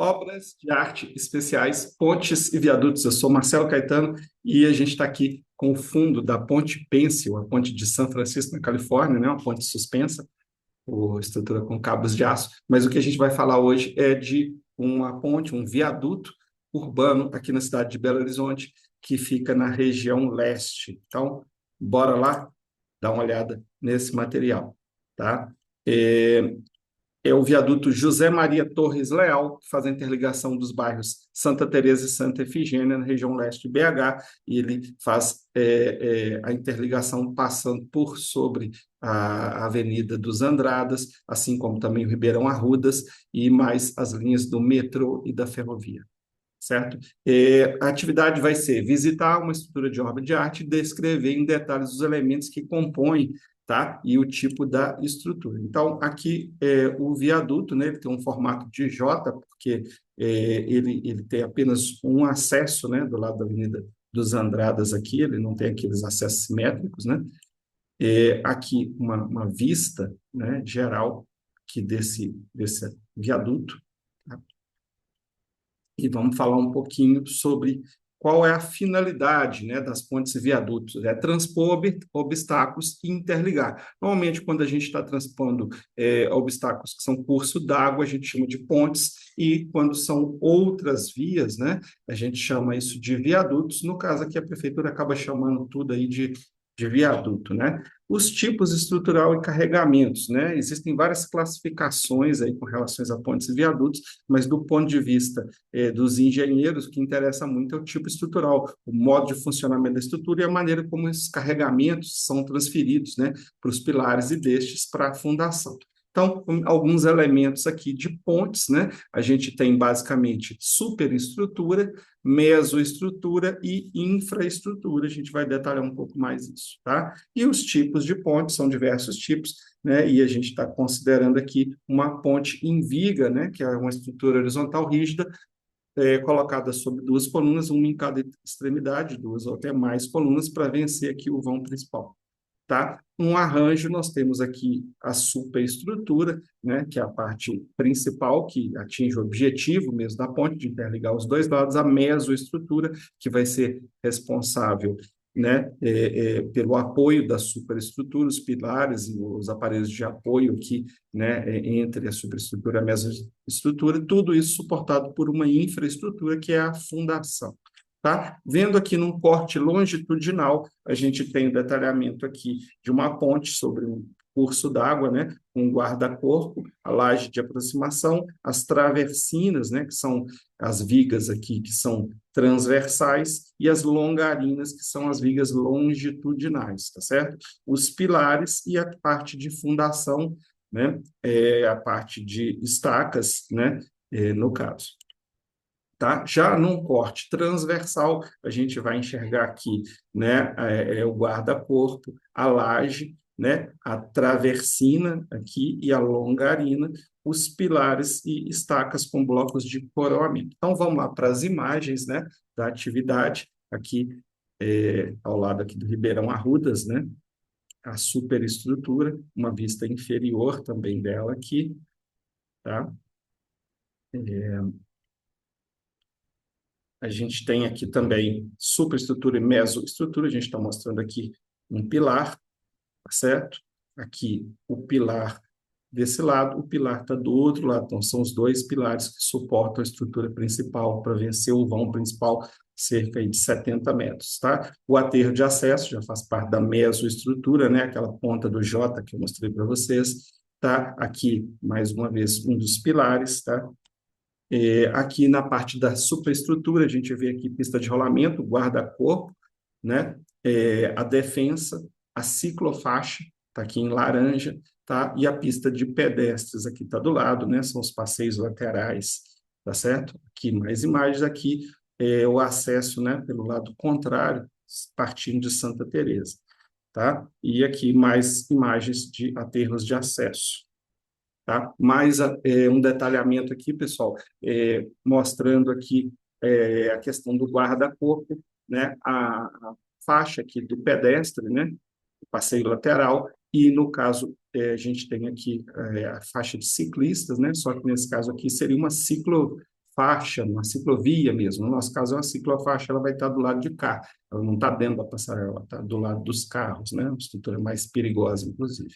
Obras de arte especiais, pontes e viadutos. Eu sou Marcelo Caetano e a gente está aqui com o fundo da Ponte Pencil, a ponte de São Francisco, na Califórnia, né? Uma ponte suspensa, ou estrutura com cabos de aço. Mas o que a gente vai falar hoje é de uma ponte, um viaduto urbano aqui na cidade de Belo Horizonte, que fica na região leste. Então, bora lá dar uma olhada nesse material, tá? É o viaduto José Maria Torres Leal, que faz a interligação dos bairros Santa Teresa e Santa Efigênia, na região leste de BH, e ele faz a interligação passando por sobre a Avenida dos Andradas, assim como também o Ribeirão Arrudas, e mais as linhas do metrô e da ferrovia. Certo? A atividade vai ser visitar uma estrutura de obra de arte e descrever em detalhes os elementos que compõem, tá? E o tipo da estrutura. Então, aqui o viaduto, né? Ele tem um formato de J, porque ele tem apenas um acesso, né? Do lado da Avenida dos Andradas aqui, ele não tem aqueles acessos simétricos, né? Aqui uma vista, né? Geral aqui desse viaduto, tá? E vamos falar um pouquinho sobre qual é a finalidade, né, das pontes e viadutos. É transpor obstáculos e interligar. Normalmente, quando a gente está transpondo obstáculos que são curso d'água, a gente chama de pontes, e quando são outras vias, né, a gente chama isso de viadutos. No caso aqui, a prefeitura acaba chamando tudo aí de viaduto, né? Os tipos estrutural e carregamentos, né? Existem várias classificações aí com relação a pontes e viadutos, mas do ponto de vista dos engenheiros, o que interessa muito é o tipo estrutural, o modo de funcionamento da estrutura e a maneira como esses carregamentos são transferidos, né, para os pilares e destes para a fundação. Então, alguns elementos aqui de pontes, né? A gente tem basicamente superestrutura, mesoestrutura e infraestrutura. A gente vai detalhar um pouco mais isso, tá? E os tipos de pontes são diversos tipos, né? E a gente está considerando aqui uma ponte em viga, né? Que é uma estrutura horizontal rígida, colocada sobre duas colunas, uma em cada extremidade, duas ou até mais colunas, para vencer aqui o vão principal. Tá? Um arranjo, nós temos aqui a superestrutura, né, que é a parte principal, que atinge o objetivo mesmo da ponte, de interligar os dois lados, a mesoestrutura, que vai ser responsável, né, pelo apoio da superestrutura, os pilares e os aparelhos de apoio aqui, né, entre a superestrutura e a mesoestrutura, tudo isso suportado por uma infraestrutura, que é a fundação. Tá? Vendo aqui num corte longitudinal, a gente tem o detalhamento aqui de uma ponte sobre um curso d'água, né? Um guarda-corpo, a laje de aproximação, as traversinas, né? Que são as vigas aqui que são transversais, e as longarinas, que são as vigas longitudinais, tá certo? Os pilares e a parte de fundação, né? A parte de estacas, né? No caso. Tá? Já num corte transversal, a gente vai enxergar aqui, né, o guarda-corpo, a laje, né, a traversina aqui e a longarina, os pilares e estacas com blocos de coroamento. Então, vamos lá para as imagens, né, da atividade, aqui ao lado aqui do Ribeirão Arrudas, né, a superestrutura, uma vista inferior também dela aqui, tá? A gente tem aqui também superestrutura e mesoestrutura. A gente está mostrando aqui um pilar, tá certo? Aqui o pilar desse lado, o pilar está do outro lado. Então, são os dois pilares que suportam a estrutura principal para vencer o vão principal, cerca de 70 metros, tá? O aterro de acesso já faz parte da mesoestrutura, né? Aquela ponta do J que eu mostrei para vocês, tá? Aqui, mais uma vez, um dos pilares, tá? Aqui na parte da superestrutura, a gente vê aqui pista de rolamento, guarda-corpo, né? A defensa, a ciclofaixa, está aqui em laranja, tá? E a pista de pedestres aqui está do lado, né? São os passeios laterais, tá certo? Aqui mais imagens, aqui o acesso, né? Pelo lado contrário, partindo de Santa Teresa, tá? E aqui mais imagens de aterros de acesso. Tá? Mais um detalhamento aqui, pessoal, mostrando aqui a questão do guarda-corpo, né? A faixa aqui do pedestre, né? O passeio lateral, e no caso a gente tem aqui a faixa de ciclistas, né? Só que nesse caso aqui seria uma ciclo faixa, numa ciclovia mesmo. No nosso caso, é uma ciclofaixa, ela vai estar do lado de cá, ela não está dentro da passarela, ela está do lado dos carros, né? Uma estrutura mais perigosa, inclusive.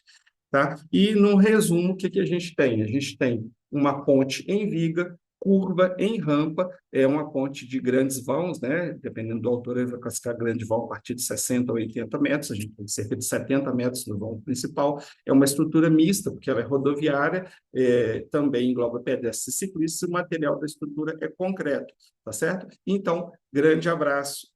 Tá? E, no resumo, o que que a gente tem? A gente tem uma ponte em viga, curva em rampa, é uma ponte de grandes vãos, né? Dependendo do autor, ele vai classificar grande vão a partir de 60 a 80 metros, a gente tem cerca de 70 metros no vão principal, é uma estrutura mista, porque ela é rodoviária, também engloba pedestres e ciclistas, e o material da estrutura é concreto, tá certo? Então, grande abraço